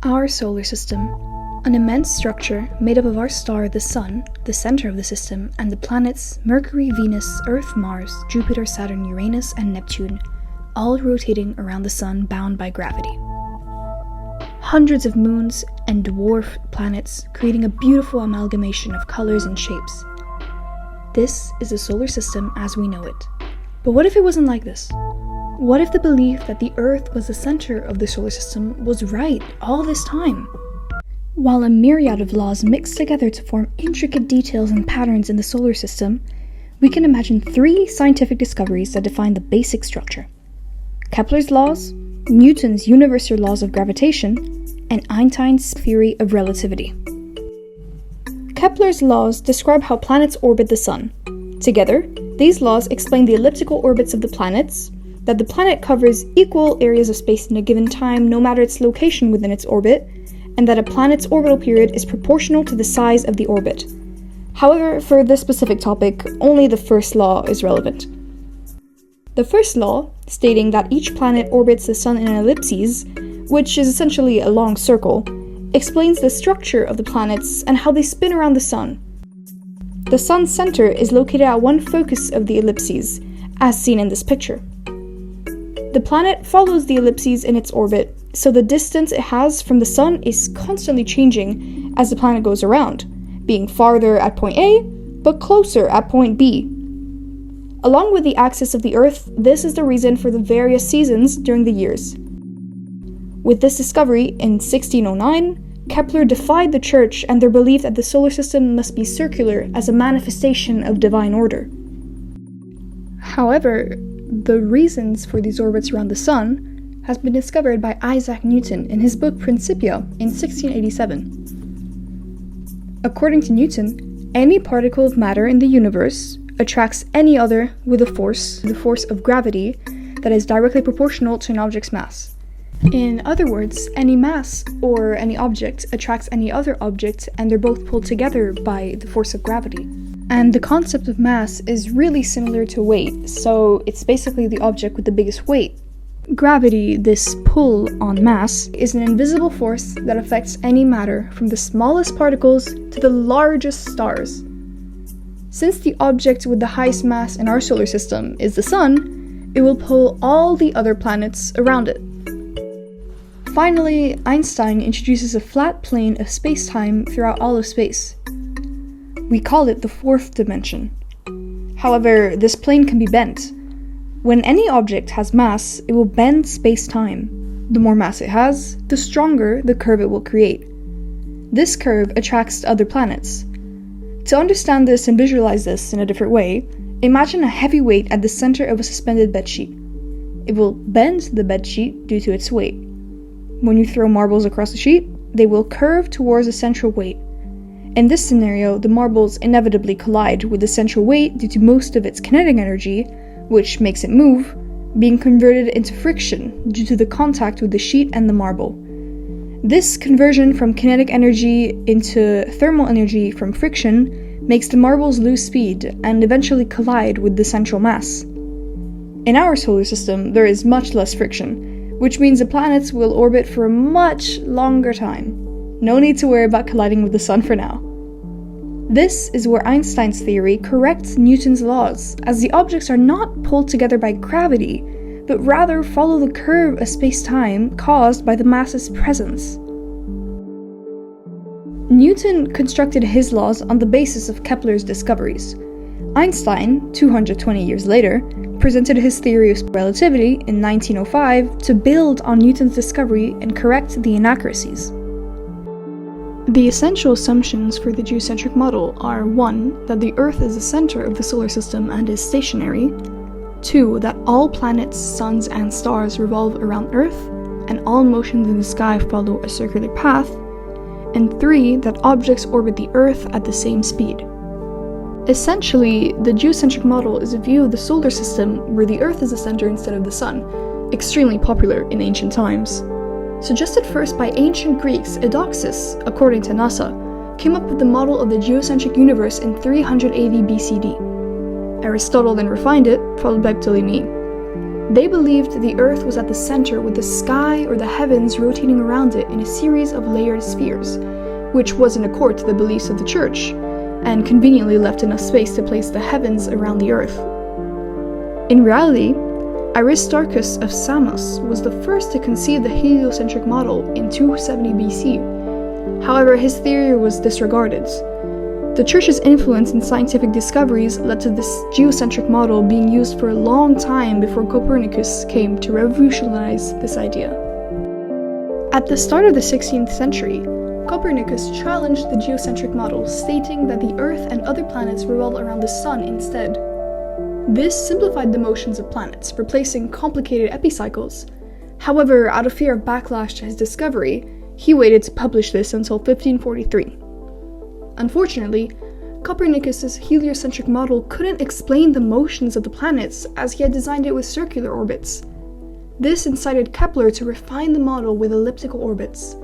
Our solar system, an immense structure made up of our star, the Sun, the center of the system, and the planets Mercury, Venus, Earth, Mars, Jupiter, Saturn, Uranus, and Neptune, all rotating around the Sun bound by gravity. Hundreds of moons and dwarf planets creating a beautiful amalgamation of colors and shapes. This is the solar system as we know it. But what if it wasn't like this? What if the belief that the Earth was the center of the solar system was right all this time? While a myriad of laws mix together to form intricate details and patterns in the solar system, we can imagine 3 scientific discoveries that define the basic structure: Kepler's laws, Newton's universal laws of gravitation, and Einstein's theory of relativity. Kepler's laws describe how planets orbit the Sun. Together, these laws explain the elliptical orbits of the planets, that the planet covers equal areas of space in a given time no matter its location within its orbit, and that a planet's orbital period is proportional to the size of the orbit. However, for this specific topic, only the first law is relevant. The first law, stating that each planet orbits the Sun in an ellipses, which is essentially a long circle, explains the structure of the planets and how they spin around the Sun. The Sun's center is located at one focus of the ellipses, as seen in this picture. The planet follows the ellipses in its orbit, so the distance it has from the Sun is constantly changing as the planet goes around, being farther at point A, but closer at point B. Along with the axis of the Earth, this is the reason for the various seasons during the years. With this discovery, in 1609, Kepler defied the Church and their belief that the solar system must be circular as a manifestation of divine order. However, the reasons for these orbits around the Sun has been discovered by Isaac Newton in his book Principia in 1687. According to Newton, any particle of matter in the universe attracts any other with the force of gravity that is directly proportional to an object's mass. In other words, any mass or any object attracts any other object, and they're both pulled together by the force of gravity. And the concept of mass is really similar to weight, so it's basically the object with the biggest weight. Gravity, this pull on mass, is an invisible force that affects any matter from the smallest particles to the largest stars. Since the object with the highest mass in our solar system is the Sun, it will pull all the other planets around it. Finally, Einstein introduces a flat plane of space-time throughout all of space. We call it the 4th dimension. However, this plane can be bent. When any object has mass, it will bend space-time. The more mass it has, the stronger the curve it will create. This curve attracts other planets. To understand this and visualize this in a different way, imagine a heavy weight at the center of a suspended bedsheet. It will bend the bedsheet due to its weight. When you throw marbles across the sheet, they will curve towards a central weight. In this scenario, the marbles inevitably collide with the central weight due to most of its kinetic energy, which makes it move, being converted into friction due to the contact with the sheet and the marble. This conversion from kinetic energy into thermal energy from friction makes the marbles lose speed and eventually collide with the central mass. In our solar system, there is much less friction, which means the planets will orbit for a much longer time. No need to worry about colliding with the Sun for now. This is where Einstein's theory corrects Newton's laws, as the objects are not pulled together by gravity, but rather follow the curve of space-time caused by the mass's presence. Newton constructed his laws on the basis of Kepler's discoveries. Einstein, 220 years later, presented his theory of relativity in 1905 to build on Newton's discovery and correct the inaccuracies. The essential assumptions for the geocentric model are 1. That the Earth is the center of the solar system and is stationary, 2. That all planets, suns, and stars revolve around Earth, and all motions in the sky follow a circular path, and 3. That objects orbit the Earth at the same speed. Essentially, the geocentric model is a view of the solar system where the Earth is the center instead of the Sun, extremely popular in ancient times. Suggested first by ancient Greeks, Eudoxus, according to NASA, came up with the model of the geocentric universe in 380 BCD. Aristotle then refined it, followed by Ptolemy. They believed the Earth was at the center with the sky or the heavens rotating around it in a series of layered spheres, which was in accord to the beliefs of the Church, and conveniently left enough space to place the heavens around the Earth. In reality, Aristarchus of Samos was the first to conceive the heliocentric model in 270 BC. However, his theory was disregarded. The Church's influence in scientific discoveries led to this geocentric model being used for a long time before Copernicus came to revolutionize this idea. At the start of the 16th century, Copernicus challenged the geocentric model, stating that the Earth and other planets revolve around the Sun instead. This simplified the motions of planets, replacing complicated epicycles. However, out of fear of backlash to his discovery, he waited to publish this until 1543. Unfortunately, Copernicus's heliocentric model couldn't explain the motions of the planets as he had designed it with circular orbits. This incited Kepler to refine the model with elliptical orbits.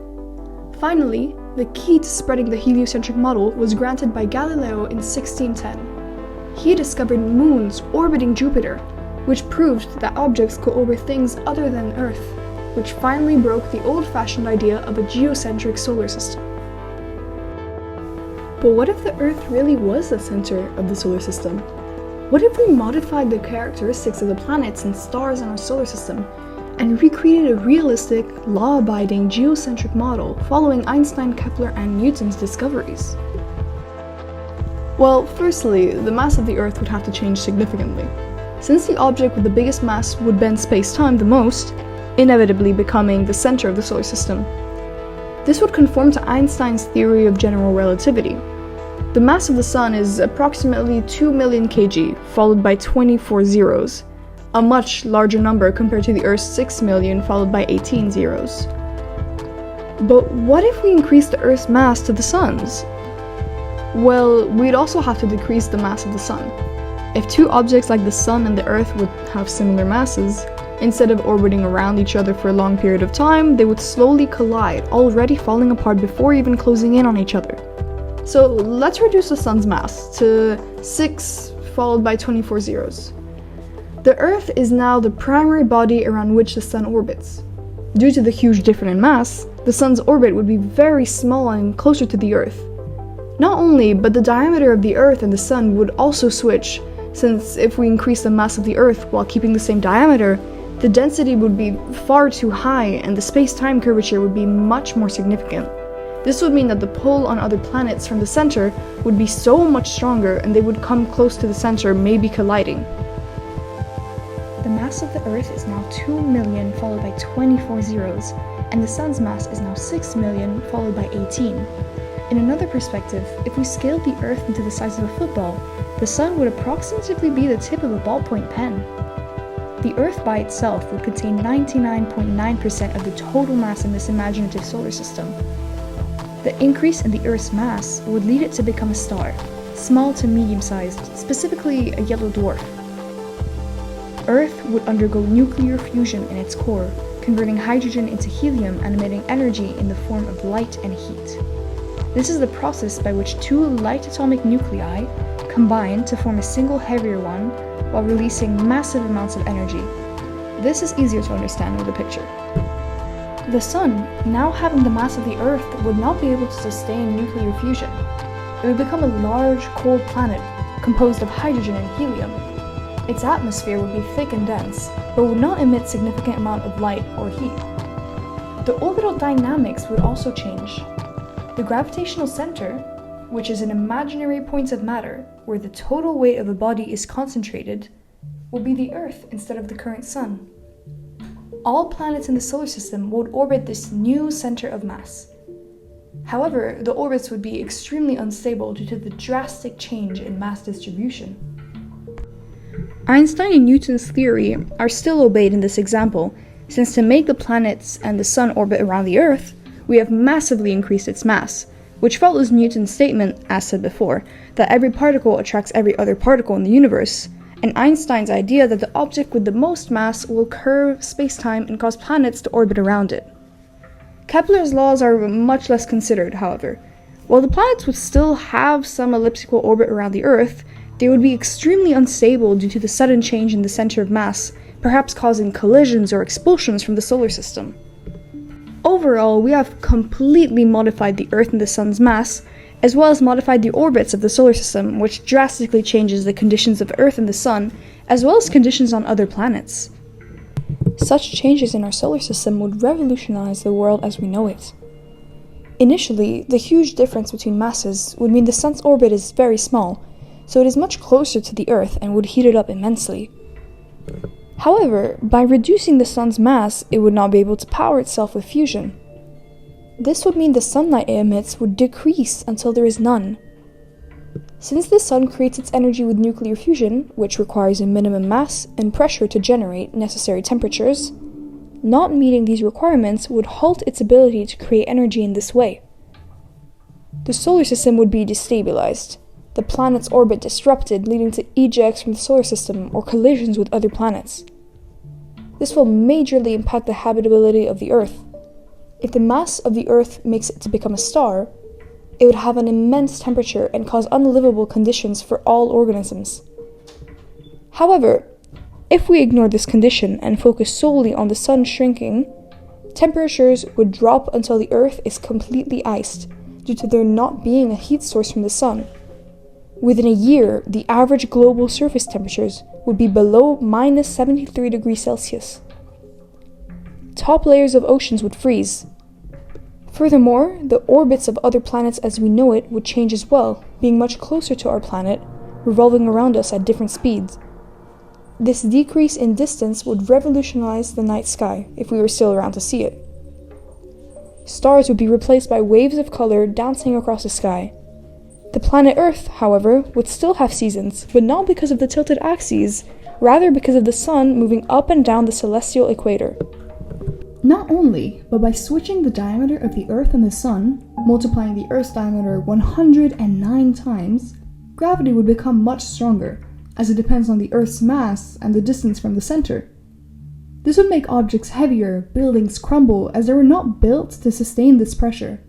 Finally, the key to spreading the heliocentric model was granted by Galileo in 1610. He discovered moons orbiting Jupiter, which proved that objects could orbit things other than Earth, which finally broke the old-fashioned idea of a geocentric solar system. But what if the Earth really was the center of the solar system? What if we modified the characteristics of the planets and stars in our solar system and recreated a realistic, law-abiding geocentric model following Einstein, Kepler, and Newton's discoveries? Well, firstly, the mass of the Earth would have to change significantly, since the object with the biggest mass would bend space-time the most, inevitably becoming the center of the solar system. This would conform to Einstein's theory of general relativity. The mass of the Sun is approximately 2 million kg, followed by 24 zeros, a much larger number compared to the Earth's 6 million, followed by 18 zeros. But what if we increase the Earth's mass to the Sun's? Well, we'd also have to decrease the mass of the Sun. If two objects like the Sun and the Earth would have similar masses, instead of orbiting around each other for a long period of time, they would slowly collide, already falling apart before even closing in on each other. So let's reduce the Sun's mass to 6 followed by 24 zeros. The Earth is now the primary body around which the Sun orbits. Due to the huge difference in mass, the Sun's orbit would be very small and closer to the Earth. Not only, but the diameter of the Earth and the Sun would also switch, since if we increase the mass of the Earth while keeping the same diameter, the density would be far too high and the space-time curvature would be much more significant. This would mean that the pull on other planets from the center would be so much stronger and they would come close to the center, maybe colliding. The mass of the Earth is now 2 million followed by 24 zeros, and the Sun's mass is now 6 million followed by 18. In another perspective, if we scaled the Earth into the size of a football, the Sun would approximately be the tip of a ballpoint pen. The Earth by itself would contain 99.9% of the total mass in this imaginative solar system. The increase in the Earth's mass would lead it to become a star, small to medium-sized, specifically a yellow dwarf. Earth would undergo nuclear fusion in its core, converting hydrogen into helium and emitting energy in the form of light and heat. This is the process by which two light atomic nuclei combine to form a single heavier one while releasing massive amounts of energy. This is easier to understand with a picture. The Sun, now having the mass of the Earth, would not be able to sustain nuclear fusion. It would become a large, cold planet composed of hydrogen and helium. Its atmosphere would be thick and dense, but would not emit significant amount of light or heat. The orbital dynamics would also change. The gravitational center, which is an imaginary point of matter where the total weight of a body is concentrated, will be the Earth instead of the current Sun. All planets in the solar system would orbit this new center of mass. However, the orbits would be extremely unstable due to the drastic change in mass distribution. Einstein and Newton's theory are still obeyed in this example, since to make the planets and the Sun orbit around the Earth, we have massively increased its mass, which follows Newton's statement, as said before, that every particle attracts every other particle in the universe, and Einstein's idea that the object with the most mass will curve space-time and cause planets to orbit around it. Kepler's laws are much less considered, however. While the planets would still have some elliptical orbit around the Earth, they would be extremely unstable due to the sudden change in the center of mass, perhaps causing collisions or expulsions from the solar system. Overall, we have completely modified the Earth and the Sun's mass, as well as modified the orbits of the solar system, which drastically changes the conditions of Earth and the Sun, as well as conditions on other planets. Such changes in our solar system would revolutionize the world as we know it. Initially, the huge difference between masses would mean the Sun's orbit is very small, so it is much closer to the Earth and would heat it up immensely. However, by reducing the Sun's mass, it would not be able to power itself with fusion. This would mean the sunlight it emits would decrease until there is none. Since the Sun creates its energy with nuclear fusion, which requires a minimum mass and pressure to generate necessary temperatures, not meeting these requirements would halt its ability to create energy in this way. The solar system would be destabilized, the planet's orbit disrupted, leading to ejects from the solar system or collisions with other planets. This will majorly impact the habitability of the Earth. If the mass of the Earth makes it to become a star, it would have an immense temperature and cause unlivable conditions for all organisms. However, if we ignore this condition and focus solely on the Sun shrinking, temperatures would drop until the Earth is completely iced due to there not being a heat source from the Sun. Within a year, the average global surface temperatures would be below minus 73 degrees Celsius. Top layers of oceans would freeze. Furthermore, the orbits of other planets as we know it would change as well, being much closer to our planet, revolving around us at different speeds. This decrease in distance would revolutionize the night sky if we were still around to see it. Stars would be replaced by waves of color dancing across the sky. The planet Earth, however, would still have seasons, but not because of the tilted axes, rather because of the Sun moving up and down the celestial equator. Not only, but by switching the diameter of the Earth and the Sun, multiplying the Earth's diameter 109 times, gravity would become much stronger, as it depends on the Earth's mass and the distance from the center. This would make objects heavier, buildings crumble, as they were not built to sustain this pressure.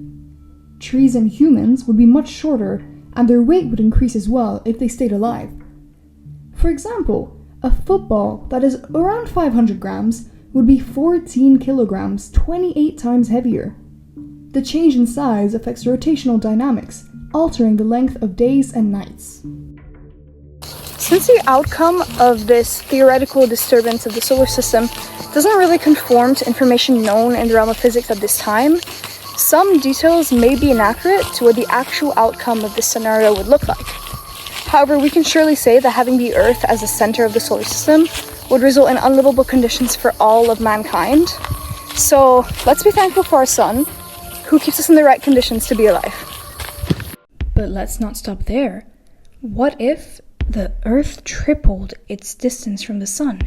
Trees and humans would be much shorter, and their weight would increase as well if they stayed alive. For example, a football that is around 500 grams would be 14 kilograms, 28 times heavier. The change in size affects rotational dynamics, altering the length of days and nights. Since the outcome of this theoretical disturbance of the solar system doesn't really conform to information known in the realm of physics at this time, some details may be inaccurate to what the actual outcome of this scenario would look like. However, we can surely say that having the Earth as the center of the solar system would result in unlivable conditions for all of mankind. So let's be thankful for our Sun, who keeps us in the right conditions to be alive. But let's not stop there. What if the Earth tripled its distance from the Sun?